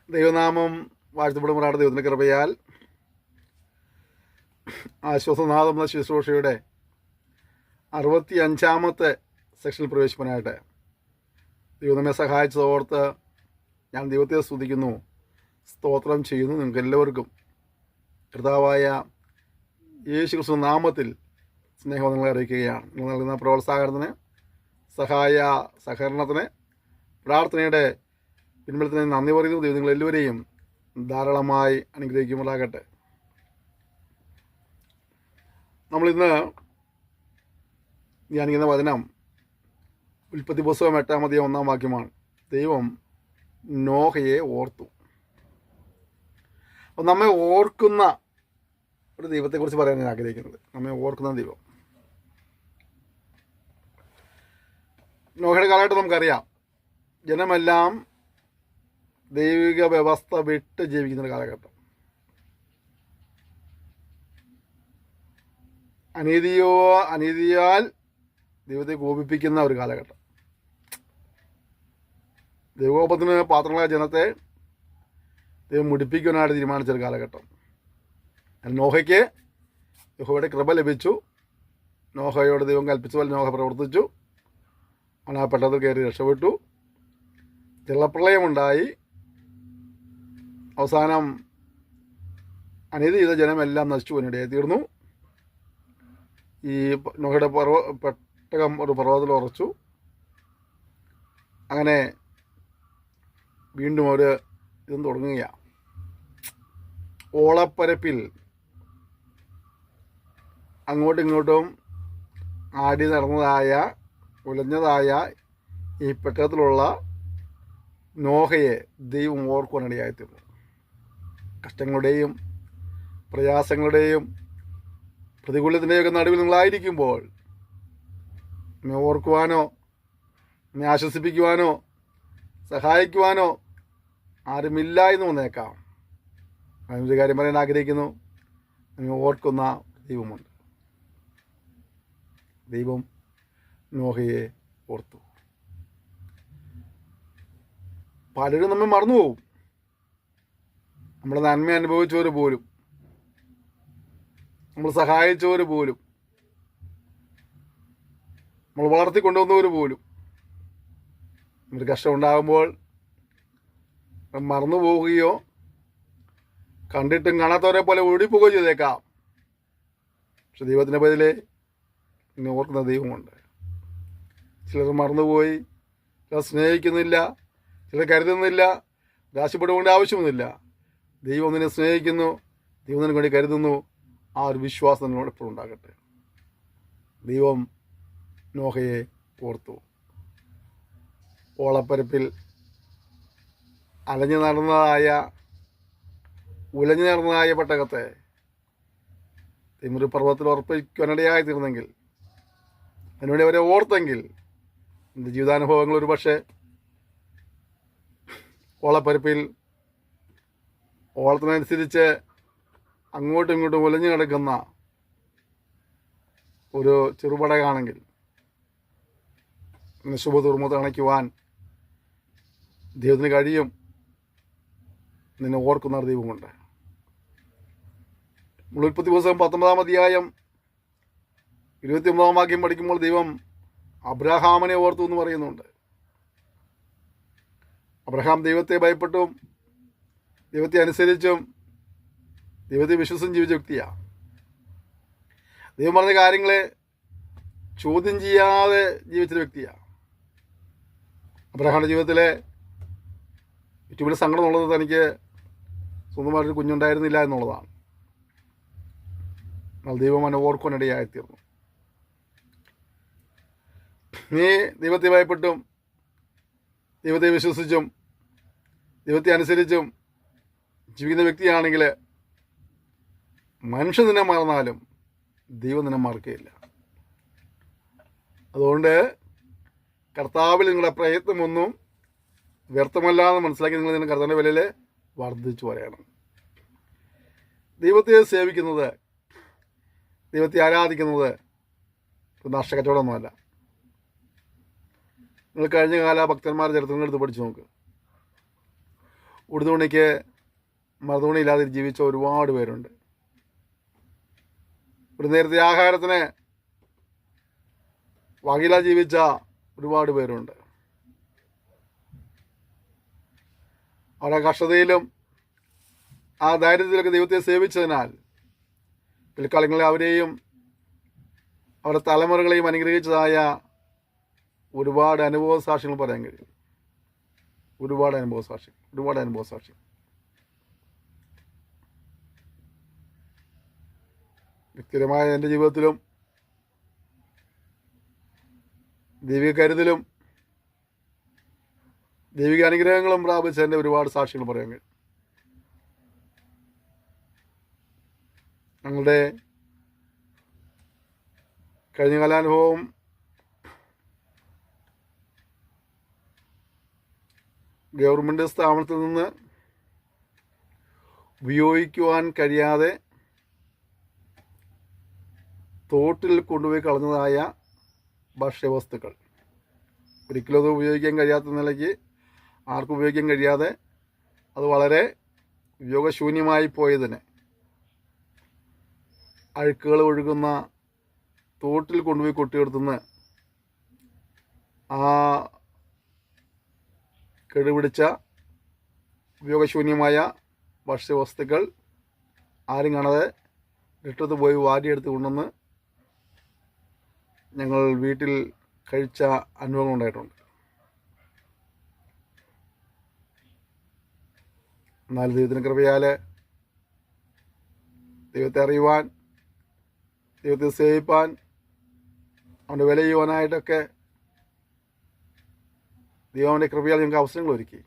ദൈവനാമം വാഴ്ത്തപ്പെടുമാറാണ്. ദൈവത്തിൻ്റെ കൃപയാൽ ആശ്വാസനാഥം എന്ന ശുശ്രൂഷയുടെ 65-ാമത്തെ സെക്ഷനിൽ പ്രവേശിക്കാനായിട്ട് ദൈവം നമ്മെ സഹായിച്ചതോർത്ത് ഞാൻ ദൈവത്തെ സ്തുതിക്കുന്നു, സ്തോത്രം ചെയ്യുന്നു. നിങ്ങൾക്ക് എല്ലാവർക്കും കർത്താവായ യേശു ക്രിസ്തു നാമത്തിൽ സ്നേഹം അറിയിക്കുകയാണ്. നിങ്ങൾ നൽകുന്ന പ്രോത്സാഹനത്തിന്, സഹകരണത്തിന്, പ്രാർത്ഥനയുടെ പിൻബലത്തിന് നന്ദി പറയുന്നു. ദൈവം നിങ്ങൾ എല്ലാവരെയും ധാരാളമായി അനുഗ്രഹിക്കുമാറാകട്ടെ. നമ്മളിന്ന് ധ്യാനിക്കുന്ന വചനം ഉൽപ്പത്തി പുസ്തകം 8-ാം അധ്യായം 1-ാം വാക്യമാണ്. ദൈവം നോഹയെ ഓർത്തു. അപ്പം നമ്മെ ഓർക്കുന്ന ഒരു ദൈവത്തെക്കുറിച്ച് പറയാൻ ഞാൻ ആഗ്രഹിക്കുന്നത്. നമ്മെ ഓർക്കുന്ന ദൈവം. നോഹയുടെ കാലഘട്ടം നമുക്കറിയാം. ജനമെല്ലാം ദൈവിക വ്യവസ്ഥ വിട്ട് ജീവിക്കുന്ന കാലഘട്ടം. അനീതിയാൽ ദൈവത്തെ കോപിപ്പിക്കുന്ന ഒരു കാലഘട്ടം. ദൈവകോപത്തിന് പാത്രങ്ങളായ ജനത്തെ ദൈവം മുടിപ്പിക്കാനായിട്ട് തീരുമാനിച്ചൊരു കാലഘട്ടം. നോഹയ്ക്ക് യഹോവയുടെ കൃപ ലഭിച്ചു. നോഹയോട് ദൈവം കൽപ്പിച്ച പോലെ നോഹ പ്രവർത്തിച്ചു. അവൻ ആ പെട്ടത്തിൽ കയറി രക്ഷപ്പെട്ടു. ജലപ്രളയമുണ്ടായി. അവസാനം അനീതി ചെയ്ത ജനമെല്ലാം നശിച്ചു പോകാനിടയായി തീർന്നു. ഈ നോഹയുടെ പെട്ടകം ഒരു പർവ്വതത്തിൽ ഉറച്ചു. അങ്ങനെ വീണ്ടും ഒരു ഇതും തുടങ്ങുകയാണ്. ഓളപ്പരപ്പിൽ അങ്ങോട്ടും ഇങ്ങോട്ടും ആടി നടന്നതായ ഉലഞ്ഞതായ ഈ പെട്ടകത്തിലുള്ള നോഹയെ ദൈവം ഓർക്കുവാനിടയായിത്തീർന്നു. കഷ്ടങ്ങളുടെയും പ്രയാസങ്ങളുടെയും പ്രതികൂലത്തിൻ്റെയൊക്കെ നടുവിൽ നിങ്ങളായിരിക്കുമ്പോൾ എന്നെ ഓർക്കുവാനോ, എന്നെ ആശ്വസിപ്പിക്കുവാനോ, സഹായിക്കുവാനോ ആരുമില്ല എന്ന് വന്നേക്കാം. അതിനൊരു കാര്യം പറയാൻ ആഗ്രഹിക്കുന്നു. എന്നെ ഓർക്കുന്ന ദൈവമുണ്ട്. ദൈവം നോഹയെ ഓർത്തു. പലരും നമ്മെ മറന്നുപോകും. നമ്മുടെ നന്മ അനുഭവിച്ചവർ പോലും, നമ്മൾ സഹായിച്ചവർ പോലും, നമ്മൾ വളർത്തിക്കൊണ്ടുവന്നവർ പോലും ഒരു കഷ്ടം ഉണ്ടാകുമ്പോൾ മറന്നു പോവുകയോ കണ്ടിട്ടും കാണാത്തവരെ പോലെ ഓടിപ്പോവുകയോ ചെയ്തേക്കാം. പക്ഷെ ദൈവത്തിൻ്റെ പേരിൽ ഇന്നെ ഓർക്കുന്ന ദൈവമുണ്ട്. ചിലർ മറന്നുപോയി, ചിലർ സ്നേഹിക്കുന്നില്ല, ചിലർ കരുതുന്നില്ല, രാശിപ്പെടുകൊണ്ട് ആവശ്യമൊന്നുമില്ല. ദൈവം നിന്നെ സ്നേഹിക്കുന്നു, ദൈവം നിനക്ക് വേണ്ടി കരുതുന്നു. ആ ഒരു വിശ്വാസം നിന്നോട് എപ്പോഴും ഉണ്ടാകട്ടെ. ദൈവം നോഹയെ ഓർത്തു. ഓളപ്പരപ്പിൽ ഉലഞ്ഞു നടന്നതായ പെട്ടകത്തെ ഒരു പർവ്വതത്തിൽ ഉറപ്പിക്കാനിടയായി തീർന്നെങ്കിൽ, അതിനുവേണ്ടി അവരെ ഓർത്തെങ്കിൽ, എൻ്റെ ജീവിതാനുഭവങ്ങൾ ഒരു പക്ഷേ ഓളപ്പരപ്പിൽ ഓളത്തിനനുസരിച്ച് അങ്ങോട്ടും ഇങ്ങോട്ടും ഉലഞ്ഞു കിടക്കുന്ന ഒരു ചെറുപടകാണെങ്കിൽ ശുഭതുർമ്മത്ത് അണയ്ക്കുവാൻ ദൈവത്തിന് കഴിയും. നിന്നെ ഓർക്കുന്ന ഒരു ദൈവമുണ്ട്. ഉൽപ്പത്തി പുസ്തകം 19-ാം അധ്യായം 29-ാം വാക്യം പഠിക്കുമ്പോൾ ദൈവം അബ്രഹാമിനെ ഓർത്തു എന്ന് പറയുന്നുണ്ട്. അബ്രഹാം ദൈവത്തെ ഭയപ്പെട്ടും ദൈവത്തെ അനുസരിച്ചും ദൈവത്തെ വിശ്വസം ജീവിച്ച വ്യക്തിയാണ്. ദൈവം പറഞ്ഞ കാര്യങ്ങളെ ചോദ്യം ചെയ്യാതെ ജീവിച്ചൊരു വ്യക്തിയാണ്. അബ്രഹാമിൻ്റെ ജീവിതത്തിലെ ഏറ്റവും വലിയ സങ്കടം ഉള്ളത് തനിക്ക് സ്വന്തമായിട്ടൊരു കുഞ്ഞുണ്ടായിരുന്നില്ല എന്നുള്ളതാണ്. എന്നാൽ ദൈവം അവനെ ഓർക്കുവാനിടയായിത്തീർന്നു. നീ ദൈവത്തെ ഭയപ്പെട്ടും ദൈവത്തെ വിശ്വസിച്ചും ദൈവത്തെ അനുസരിച്ചും ജീവിക്കുന്ന വ്യക്തിയാണെങ്കിൽ മനുഷ്യൻ നിന്നെ മറന്നാലും ദൈവം നിന്നെ മറക്കുകയില്ല. അതുകൊണ്ട് കർത്താവിൽ നിങ്ങളുടെ പ്രയത്നമൊന്നും വ്യർത്ഥമല്ലാന്ന് മനസ്സിലാക്കി നിങ്ങൾ നിങ്ങളുടെ കർത്താവിൻ്റെ വിലയിൽ വർദ്ധിച്ചു പറയണം. ദൈവത്തെ സേവിക്കുന്നത്, ദൈവത്തെ ആരാധിക്കുന്നത് ഒരു നഷ്ടക്കച്ചവടമൊന്നുമല്ല. നിങ്ങൾ കഴിഞ്ഞ കാല ഭക്തന്മാരുടെ ചരിത്രങ്ങളെടുത്ത് പഠിച്ചു നോക്ക്. ഉടുതുണിക്ക് മറുതുണിയില്ലാതെ ജീവിച്ച ഒരുപാട് പേരുണ്ട്. ഒരു നേരത്തെ ആഹാരത്തിന് വകയില്ലാതെ ജീവിച്ച ഒരുപാട് പേരുണ്ട്. അവരുടെ കഷ്ടതയിലും ആ ദാരിദ്ര്യത്തിലൊക്കെ ദൈവത്തെ സേവിച്ചതിനാൽ പിൽക്കാലങ്ങളിൽ അവരെയും അവരുടെ തലമുറകളെയും അനുഗ്രഹിച്ചതായ ഒരുപാട് അനുഭവ സാക്ഷ്യങ്ങൾ പറയാൻ കഴിയും. ഒരുപാട് അനുഭവ സാക്ഷ്യം. വ്യക്തിപരമായ എൻ്റെ ജീവിതത്തിലും ദൈവിക കരുതലും ദൈവിക അനുഗ്രഹങ്ങളും പ്രാപിച്ച എൻ്റെ ഒരുപാട് സാക്ഷ്യങ്ങൾ പറയാൻ കഴിയും. ഞങ്ങളുടെ കഴിഞ്ഞ കാലാനുഭവം ഗവൺമെൻറ് സ്ഥാപനത്തിൽ നിന്ന് ഉപയോഗിക്കുവാൻ കഴിയാതെ തോട്ടിൽ കൊണ്ടുപോയി കളഞ്ഞതായ ഭക്ഷ്യവസ്തുക്കൾ, ഒരിക്കലും അത് ഉപയോഗിക്കാൻ കഴിയാത്ത നിലയ്ക്ക് ആർക്കും ഉപയോഗിക്കാൻ കഴിയാതെ അത് വളരെ ഉപയോഗശൂന്യമായി പോയതിന് അഴുക്കുകൾ ഒഴുകുന്ന തോട്ടിൽ കൊണ്ടുപോയി കൊട്ടിയെടുത്തുനിന്ന് ആ കേടുപിടിച്ച ഉപയോഗശൂന്യമായ ഭക്ഷ്യവസ്തുക്കൾ ആരും കാണാതെ ഇട്ടത്ത് പോയി വാരിയെടുത്ത് കൊണ്ടുവന്ന് ഞങ്ങൾ വീട്ടിൽ കഴിച്ച അനുഭവങ്ങൾ ഉണ്ടായിട്ടുണ്ട്. എന്നാൽ ദൈവത്തിൻ്റെ കൃപയാൽ ദൈവത്തെ അറിയുവാൻ, ദൈവത്തെ സേവിപ്പാൻ, അവൻ്റെ വില ചെയ്യുവാനായിട്ടൊക്കെ ദൈവം അവൻ്റെ കൃപയാൽ ഞങ്ങൾക്ക് അവസരങ്ങൾ ഒരുക്കി.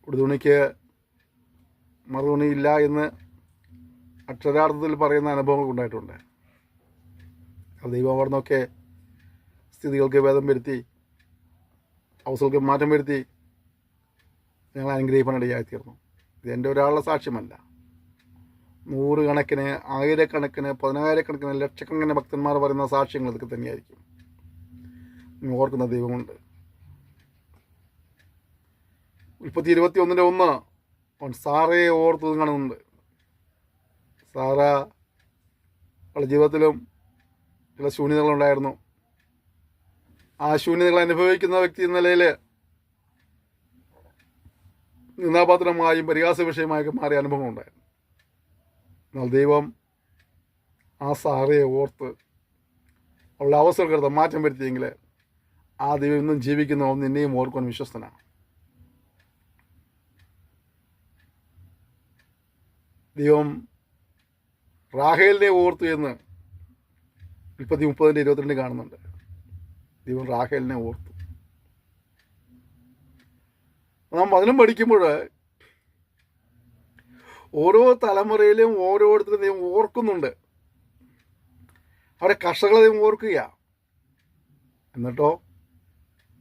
ഉടുതുണിക്ക് മറുതുണിയില്ല എന്ന് അക്ഷരാർത്ഥത്തിൽ പറയുന്ന അനുഭവങ്ങൾ ഉണ്ടായിട്ടുണ്ട്. അത് ദൈവം അവിടെ നിന്നൊക്കെ സ്ഥിതികൾക്ക് ഭേദം വരുത്തി, അവസരങ്ങൾക്ക് മാറ്റം വരുത്തി ഞങ്ങൾ അനുഗ്രഹിക്കാനിടയായിത്തീർന്നു. ഇത് എൻ്റെ ഒരാളുടെ സാക്ഷ്യമല്ല. നൂറുകണക്കിന്, ആയിരക്കണക്കിന്, പതിനായിരക്കണക്കിന്, ലക്ഷക്കണക്കിന് ഭക്തന്മാർ പറയുന്ന സാക്ഷ്യങ്ങൾ ഇതൊക്കെ തന്നെയായിരിക്കും. ഓർക്കുന്ന ദൈവമുണ്ട്. ഉൽപ്പത്തി 21:1 അവൻ സാറയെ ഓർത്തതും കാണുന്നുണ്ട്. സാറ അവളുടെ ജീവിതത്തിലും ചില ശൂന്യതകളുണ്ടായിരുന്നു. ആ ശൂന്യതകൾ അനുഭവിക്കുന്ന വ്യക്തി എന്ന നിലയിൽ നിന്ദാപാത്രമായും പരിഹാസ വിഷയമായൊക്കെ മാറിയ അനുഭവം ഉണ്ടായിരുന്നു. എന്നാൽ ദൈവം ആ സാറയെ ഓർത്ത് അവളുടെ അവസരകൃത മാറ്റം വരുത്തിയെങ്കിൽ ആ ദൈവം ഇന്നും ജീവിക്കുന്ന നിന്നെയും ഓർക്കുവാൻ വിശ്വസ്തനാണ്. ദൈവം റാഹേലിനെ ഓർത്തു എന്ന് ഉൽപ്പത്തി 30:22 കാണുന്നുണ്ട്. ദൈവം റാഹേലിനെ ഓർത്തു. നാം വചനം പഠിക്കുമ്പോൾ ഓരോ തലമുറയിലും ഓരോരുത്തരും ദൈവം ഓർക്കുന്നുണ്ട്. അവരുടെ കഷ്ടതകളെ ദൈവം ഓർക്കുക, എന്നിട്ടോ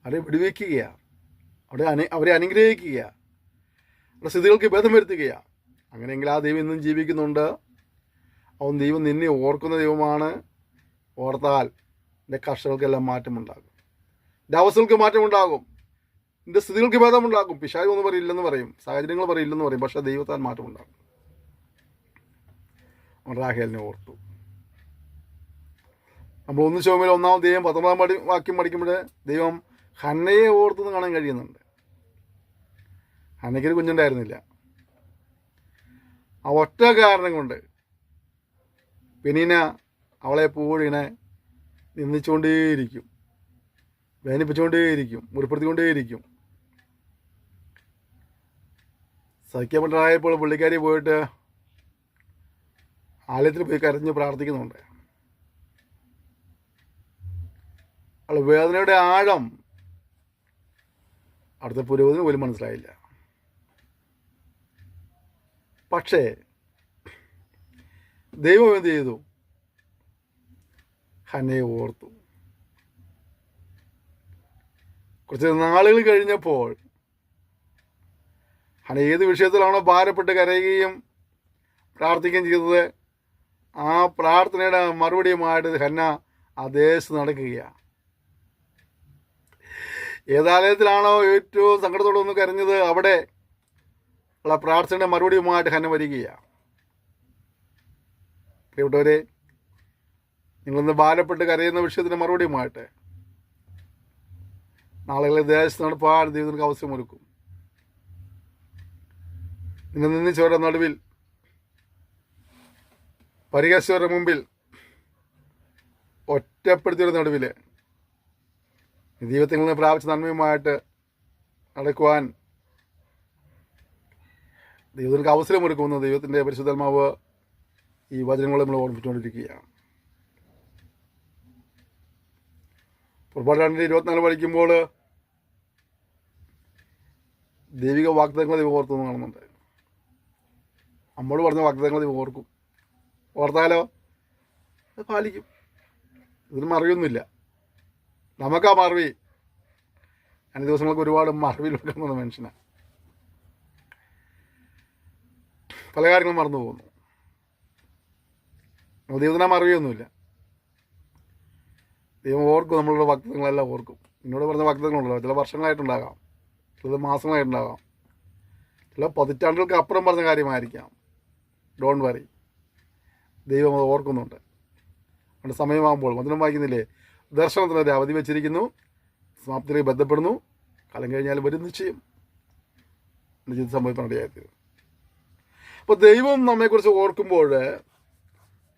അവരെ വിടുവിക്കുക, അവരെ അനുഗ്രഹിക്കുക, അവരുടെ സ്ഥിതികൾക്ക് ഭേദം വരുത്തുക. അങ്ങനെയെങ്കിൽ ആ ദൈവം ഇന്നും ജീവിക്കുന്നുണ്ട്. അവൻ ദൈവം നിന്നെ ഓർക്കുന്ന ദൈവമാണ്. ഓർത്താൽ എൻ്റെ കഷ്ടതകൾക്കെല്ലാം മാറ്റമുണ്ടാകും, എൻ്റെ അവസ്ഥകൾക്ക് മാറ്റമുണ്ടാകും, എൻ്റെ സ്ഥിതികൾക്ക് ഭേദമുണ്ടാകും. പിശാച് ഒന്നും പറയില്ലെന്ന് പറയും, സാഹചര്യങ്ങൾ പറയില്ലെന്ന് പറയും, പക്ഷേ ദൈവത്താൽ മാറ്റമുണ്ടാകും. അവൻ റാഹേലിനെ ഓർത്തു. നമ്മൾ 1 ശമൂവേൽ 1 വാക്യം പഠിക്കുമ്പോൾ ദൈവം ഹന്നയെ ഓർത്തെന്ന് കാണാൻ കഴിയുന്നുണ്ട്. ഹന്നയ്ക്കൊരു കുഞ്ഞുണ്ടായിരുന്നില്ല. ആ ഒറ്റ കാരണം കൊണ്ട് പെനീന അവളെ എപ്പോഴും ഇങ്ങനെ നിന്ദിച്ചുകൊണ്ടേയിരിക്കും, വേദനിപ്പിച്ചുകൊണ്ടേയിരിക്കും, മുറിപ്പെടുത്തിക്കൊണ്ടേയിരിക്കും. സഹിക്കാൻ പറ്റാതായപ്പോൾ പുള്ളിക്കാരി പോയിട്ട് ആലയത്തിൽ പോയി കരഞ്ഞ് പ്രാർത്ഥിക്കുന്നുണ്ട്. അവൾ വേദനയുടെ ആഴം അടുത്ത പുരോഗതിന് പോലും മനസ്സിലായില്ല. പക്ഷേ ദൈവം എന്ത് ചെയ്തു? ഹന്നയെ ഓർത്തു. കുറച്ച് നാളുകൾ കഴിഞ്ഞപ്പോൾ ഹന്ന ഏത് വിഷയത്തിലാണോ ഭാരപ്പെട്ട് കരയുകയും പ്രാർത്ഥിക്കുകയും ചെയ്തത്, ആ പ്രാർത്ഥനയുടെ മറുപടിയുമായിട്ട് ഹന്ന ആ ദേശത്ത് നടക്കുകയാണ്. ഏതാലയത്തിലാണോ ഏറ്റവും സങ്കടത്തോടെ ഒന്ന് കരഞ്ഞത്, അവിടെ ഉള്ള പ്രാർത്ഥനയുടെ മറുപടിയുമായിട്ട് ഹന്ന വരികയാണ്. പ്രിയപ്പെട്ടവരെ, നിങ്ങളിന്ന് ഭാരപ്പെട്ട് കരയുന്ന വിഷയത്തിന് മറുപടിയുമായിട്ട് നാളുകളിൽ ദേശത്ത് നടപ്പാൻ ദൈവത്തിനൊക്കെ അവസരമൊരുക്കും. നിന്നെ നിന്നിച്ചവരുടെ നടുവിൽ, പരിഹസിച്ചവരുടെ മുമ്പിൽ, ഒറ്റപ്പെടുത്തിയവരുടെ നടുവിൽ ദൈവത്തിൽ നിന്ന് പ്രാപിച്ച നന്മയുമായിട്ട് നടക്കുവാൻ ദൈവത്തിനൊക്കെ അവസരമൊരുക്കുമെന്ന് ദൈവത്തിൻ്റെ പരിശുദ്ധാത്മാവ് ഈ വചനങ്ങളെ നമ്മൾ ഓർമ്മിച്ചുകൊണ്ടിരിക്കുകയാണ്. പുറപ്പാട് 2:24 പഠിക്കുമ്പോൾ ദൈവിക വാഗ്ദത്തങ്ങൾ ദൈവം ഓർത്തെന്ന് കാണുന്നുണ്ട്. നമ്മോട് പറഞ്ഞ വാഗ്ദത്തങ്ങൾ ദൈവം ഓർക്കും. ഓർത്താലോ അത് പാലിക്കും. ഇതിന് മറിയൊന്നുമില്ല. നമുക്കാ മറവി. അഞ്ച് ദിവസങ്ങൾക്ക് ഒരുപാട് മറവിൽ വെക്കുന്ന മനുഷ്യനാണ്. പല കാര്യങ്ങളും മറന്നു പോകുന്നു. ദൈവത്തിനാ മറവിയൊന്നുമില്ല. ദൈവം ഓർക്കും. നമ്മളുടെ വാഗ്ദത്തങ്ങളെല്ലാം ഓർക്കും. എന്നോട് പറഞ്ഞ വാഗ്ദത്തങ്ങളുണ്ടല്ലോ, ചില വർഷങ്ങളായിട്ടുണ്ടാകാം, ചിലത് മാസങ്ങളായിട്ടുണ്ടാകാം, ചില പതിറ്റാണ്ടുകൾക്ക് അപ്പുറം പറഞ്ഞ കാര്യമായിരിക്കാം. ഡോൺ വറി, ദൈവം അത് ഓർക്കുന്നുണ്ട്. അതുകൊണ്ട് സമയമാകുമ്പോൾ വചനം വായിക്കുന്നില്ലേ, ദർശനത്തിനൊരു അവധി വെച്ചിരിക്കുന്നു, സമാപ്തിയിലേക്ക് ബന്ധപ്പെടുന്നു, കാലം കഴിഞ്ഞാൽ വരും നിശ്ചയം ജീവിതം സംഭവിക്കാൻ ഇടയായിത്തീരും. അപ്പോൾ ദൈവം നമ്മെക്കുറിച്ച് ഓർക്കുമ്പോൾ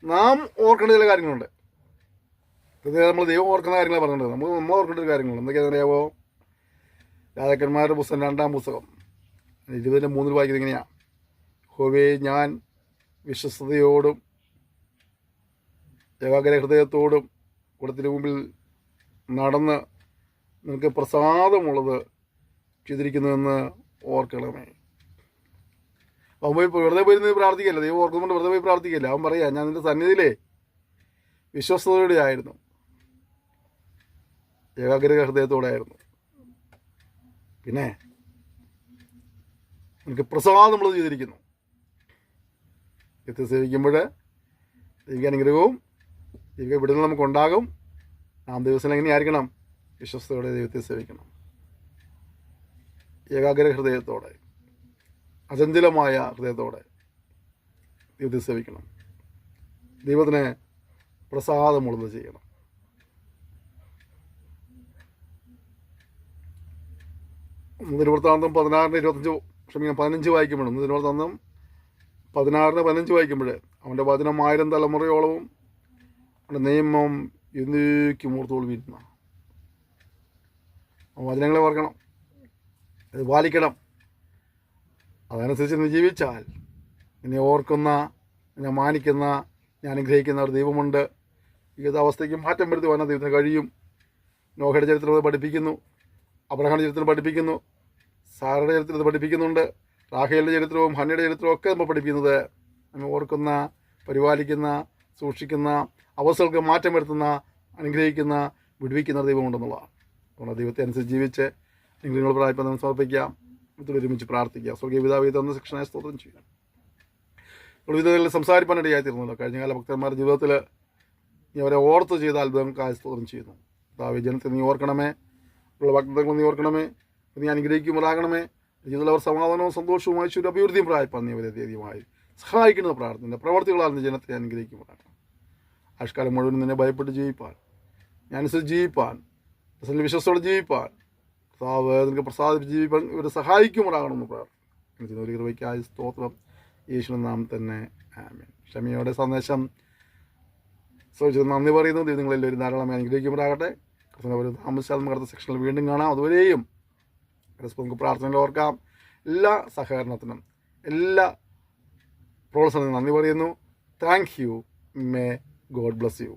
നാം ഓർക്കേണ്ട ചില കാര്യങ്ങളുണ്ട്. നമ്മൾ ദൈവം ഓർക്കുന്ന കാര്യങ്ങൾ പറഞ്ഞിട്ടുണ്ട്. നമ്മൾ ഓർക്കേണ്ട ഒരു കാര്യങ്ങളുണ്ട്. എന്തൊക്കെയാണെന്ന് അറിയാമോ? രാജാക്കന്മാരുടെ പുസ്തകം 2-ാം പുസ്തകം 20:3 വായിക്കുന്നത് ഇങ്ങനെയാണ്: യഹോവേ, ഞാൻ വിശ്വസ്തയോടും ഏകാഗ്ര ഹൃദയത്തോടും കൂടത്തിന് മുമ്പിൽ നടന്ന് നിനക്ക് പ്രസാദമുള്ളത് ചെയ്തിരിക്കുന്നുവെന്ന് ഓർക്കണമേ. അവൻ പോയി വെറുതെ പോയിരുന്ന് പ്രാർത്ഥിക്കല്ല. ദൈവം ഓർക്കുന്നുകൊണ്ട് വെറുതെ പോയി പ്രാർത്ഥിക്കല്ല. അവൻ പറയാ, ഞാൻ നിൻ്റെ സന്നിധിയിലേ വിശ്വസ്തയോടെ ആയിരുന്നു, ഏകാഗ്ര ഹൃദയത്തോടെ ആയിരുന്നു. പിന്നെ എനിക്ക് പ്രസാദമുള്ളത് ചെയ്തിരിക്കുന്നു. ദൈവത്തെ സേവിക്കുമ്പോൾ ദൈവിക അനുഗ്രഹവും ദൈവിക വിടുതലും നമുക്കുണ്ടാകും. നാം ദിവസം എങ്ങനെയായിരിക്കണം? വിശ്വസ്തയോടെ ദൈവത്തെ സേവിക്കണം. ഏകാഗ്ര ഹൃദയത്തോടെ, അചഞ്ചലമായ ഹൃദയത്തോടെ ദൈവത്തെ സേവിക്കണം. ദൈവത്തിന് പ്രസാദമുള്ളത് ചെയ്യണം. തിരുവൃത്താന്തം 15 വായിക്കുമ്പോൾ, തിരുവൃത്താന്തം 16:15 വായിക്കുമ്പോൾ, അവൻ്റെ വചനം 1000 തലമുറയോളവും അവൻ്റെ നിയമം എന്നേക്കും ഓർത്തോളം ഇരുന്ന. വചനങ്ങളെ ഓർക്കണം, അത് പാലിക്കണം. അതനുസരിച്ച് നീ ജീവിച്ചാൽ എന്നെ ഓർക്കുന്ന, എന്നെ മാനിക്കുന്ന, ഞാൻ അനുഗ്രഹിക്കുന്ന ഒരു ദൈവമുണ്ട്. ഏത് അവസ്ഥയ്ക്ക് മാറ്റം വരുത്തുവാൻ ദൈവത്തിന് കഴിയും. നോഹയുടെ ചരിത്രത്തിൽ അത് പഠിപ്പിക്കുന്നു, അബ്രഹാമിൻ്റെ ചരിത്രത്തിൽ പഠിപ്പിക്കുന്നു, സാറയുടെ ചരിത്രത്തിൽ പഠിപ്പിക്കുന്നുണ്ട്, റാഹേലിൻ്റെ ചരിത്രവും ഹന്നയുടെ ചരിത്രവും ഒക്കെ നമ്മൾ പഠിപ്പിക്കുന്നത് നമ്മെ ഓർക്കുന്ന, പരിപാലിക്കുന്ന, സൂക്ഷിക്കുന്ന, അവസ്ഥകൾക്ക് മാറ്റം വരുത്തുന്ന, അനുഗ്രഹിക്കുന്ന, വിടുവിക്കുന്ന ദൈവമുണ്ടെന്നുള്ളതാണ്. അതുകൊണ്ട് ദൈവത്തെ അനുസരിച്ച് ജീവിച്ച് നിങ്ങൾ പ്രായപ്പം നമ്മൾ സമർപ്പിക്കാം. ഒരുമിച്ച് പ്രാർത്ഥിക്കുക. സ്വർഗീയ പിതാവേ, തന്ന ശിക്ഷണയെ സ്തോത്രം ചെയ്യുക. വിധത്തിൽ സംസാരിപ്പാനിടയായിത്തീർന്നല്ലോ. കഴിഞ്ഞകാല ഭക്തന്മാരുടെ ജീവിതത്തിൽ നീ അവരെ ഓർത്ത് ചെയ്ത അത്ഭുതങ്ങൾക്കായി സ്തോത്രം ചെയ്യുന്നു. പിതാവേ, ജനത്തെ നീ ഓർക്കണമേ, ഉള്ള ഭക്തങ്ങൾ നീ ഓർക്കണമേ, നീ അനുഗ്രഹിക്കുമാറാകണമേ. ജീവിതത്തിൽ അവർ സമാധാനവും സന്തോഷവും ഐശ്വര്യം അഭിവൃദ്ധിയും പ്രായപ്പാൻ നീ അവരെ ധൈര്യമായി സഹായിക്കുന്ന പ്രാർത്ഥന പ്രവർത്തികളാൽ നീ ജനത്തെ അനുഗ്രഹിക്കുമാറാകണം. ആഷ്കാലം മുഴുവൻ നിന്നെ ഭയപ്പെട്ട് ജീവിപ്പാൻ, ഞാനനുസരിച്ച് ജീവിപ്പാൻ, വിശ്വസത്തോടെ ജീവിപ്പാൻ, നിനക്ക് പ്രസാദിപ്പിച്ച് ജീവിപ്പാൻ ഇവരെ സഹായിക്കുമാറാകണമെന്ന് പ്രാർത്ഥന. ഒരു കൃപയ്ക്കായി സ്തോത്രം. യേശുവിന്റെ നാമം തന്നെ ആമേൻ. ക്ഷമയോടെ സന്ദേശം ശ്രമിച്ചത് നന്ദി പറയുന്നു. നിങ്ങളെല്ലാവരും ധാരാളമായി അനുഗ്രഹിക്കുമാറാകട്ടെ. ഒരു താമസിച്ചാൽ നമുക്ക് അടുത്ത സെക്ഷനിൽ വീണ്ടും കാണാം. അതുവരെയും നമുക്ക് പ്രാർത്ഥനയിൽ ഓർക്കാം. എല്ലാ സഹകരണത്തിനും, എല്ലാ പ്രോത്സാഹനത്തിനും നന്ദി പറയുന്നു. Thank you. May God bless you.